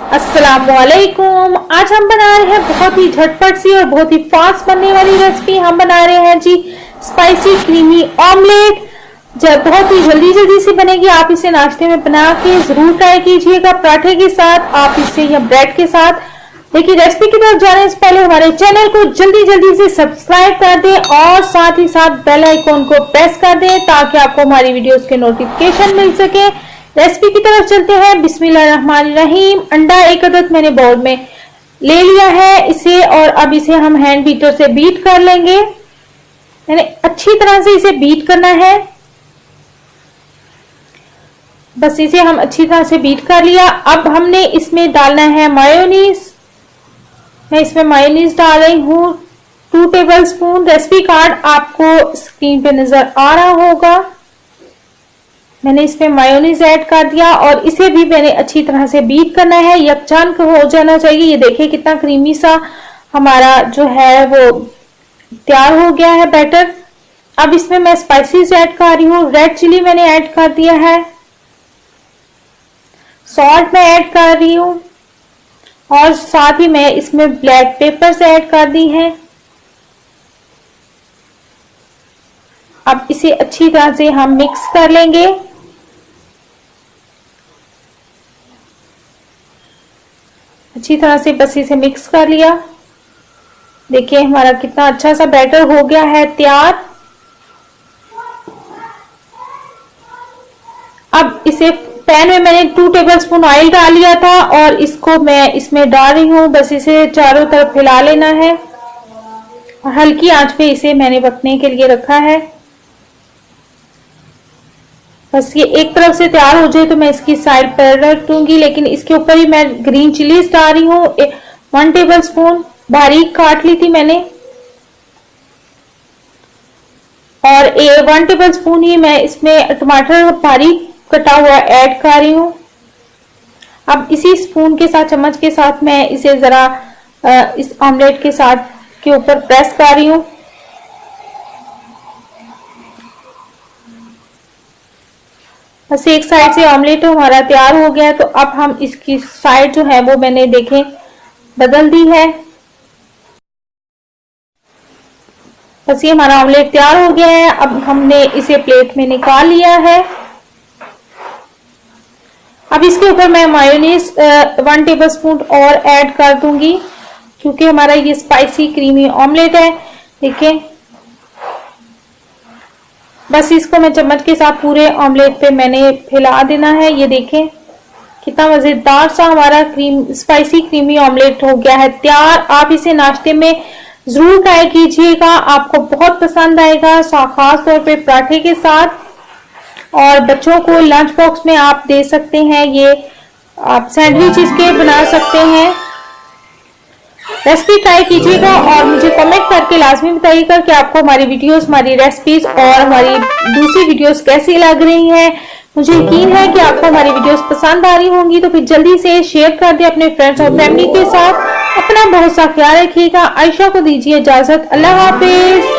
अस्सलामुअलैकुम। आज हम बना रहे हैं बहुत ही झटपट सी और बहुत ही फास्ट बनने वाली रेसिपी। हम बना रहे हैं जी स्पाइसी क्रीमी ऑमलेट। जब बहुत ही जल्दी से बनेगी। आप इसे नाश्ते में बना के जरूर ट्राई कीजिएगा, पराठे के साथ, आप इसे या ब्रेड के साथ। देखिए रेसिपी की तरफ जाने से पहले हमारे चैनल को जल्दी से सब्सक्राइब कर दें और साथ ही साथ बेल आइकॉन को प्रेस कर दें ताकि आपको हमारी वीडियोस के नोटिफिकेशन मिल सके। रेसिपी की तरफ चलते हैं। बिस्मिल्लाहिर्रहमानिर्रहीम। अंडा एक अदद मैंने बाउल में ले लिया है इसे, और अब इसे हम हैंड बीटर से बीट कर लेंगे। यानी अच्छी तरह से इसे बीट करना है। बस इसे हम अच्छी तरह से बीट कर लिया। अब हमने इसमें डालना है मायोनीज। मैं इसमें मायोनीज डाल रही हूँ 2 टेबलस्पून। रेसिपी कार्ड आपको स्क्रीन पे नजर आ रहा होगा। मैंने इसमें मायोनीज ऐड कर दिया और इसे भी मैंने अच्छी तरह से बीट करना है। यकजान हो जाना चाहिए। ये देखिए कितना क्रीमी सा हमारा जो है वो तैयार हो गया है बैटर। अब इसमें मैं स्पाइसेस ऐड कर रही हूँ। रेड चिली मैंने ऐड कर दिया है, सॉल्ट मैं ऐड कर रही हूँ और साथ ही मैं इसमें ब्लैक पेपर्स ऐड कर दी हैं। अब इसे अच्छी तरह से हम मिक्स कर लेंगे। अच्छी तरह से बस इसे मिक्स कर लिया। देखिए हमारा कितना अच्छा सा बैटर हो गया है तैयार। अब इसे पैन में मैंने 2 टेबलस्पून ऑयल डाल लिया था और इसको मैं इसमें डाल रही हूँ। बस इसे चारों तरफ फैला लेना है और हल्की आंच पे इसे मैंने पकने के लिए रखा है। बस ये एक तरफ से तैयार हो जाए तो मैं इसकी साइड पर रख दूंगी। लेकिन इसके ऊपर ही मैं ग्रीन चिलीज डाल रही हूँ। 1 टेबलस्पून बारीक काट ली थी मैंने, और 1 टेबलस्पून ही मैं इसमें टमाटर बारीक कटा हुआ ऐड कर रही हूँ। अब इसी स्पून के साथ, चम्मच के साथ मैं इसे जरा इस ऑमलेट के साथ के ऊपर प्रेस कर रही हूँ। बस एक साइड से ऑमलेट हमारा तैयार हो गया है। तो अब हम इसकी साइड जो है वो मैंने देखें बदल दी है। बस ये हमारा ऑमलेट तैयार हो गया है। अब हमने इसे प्लेट में निकाल लिया है। अब इसके ऊपर मैं मायोनीज 1 टेबलस्पून और ऐड कर दूंगी क्योंकि हमारा ये स्पाइसी क्रीमी ऑमलेट है। देखिए बस इसको मैं चम्मच के साथ पूरे ऑमलेट पे मैंने फैला देना है। ये देखें कितना मजेदार सा हमारा स्पाइसी क्रीमी ऑमलेट हो गया है तैयार। आप इसे नाश्ते में जरूर ट्राई कीजिएगा, आपको बहुत पसंद आएगा, खास तौर पे पराठे के साथ। और बच्चों को लंच बॉक्स में आप दे सकते हैं। ये आप सैंडविच इसके बना सकते हैं। रेसिपी ट्राई कीजिएगा और मुझे कमेंट करके लाजमी बताइएगा कि आपको हमारी वीडियोस, हमारी रेसिपीज और हमारी दूसरी वीडियोस कैसी लग रही हैं। मुझे यकीन है कि आपको हमारी वीडियोस पसंद आ रही होंगी। तो फिर जल्दी से शेयर कर दें अपने फ्रेंड्स और फैमिली के साथ। अपना बहुत सा ख्याल रखिएगा। आयशा को दीजिए इजाजत। अल्लाह हाफिज।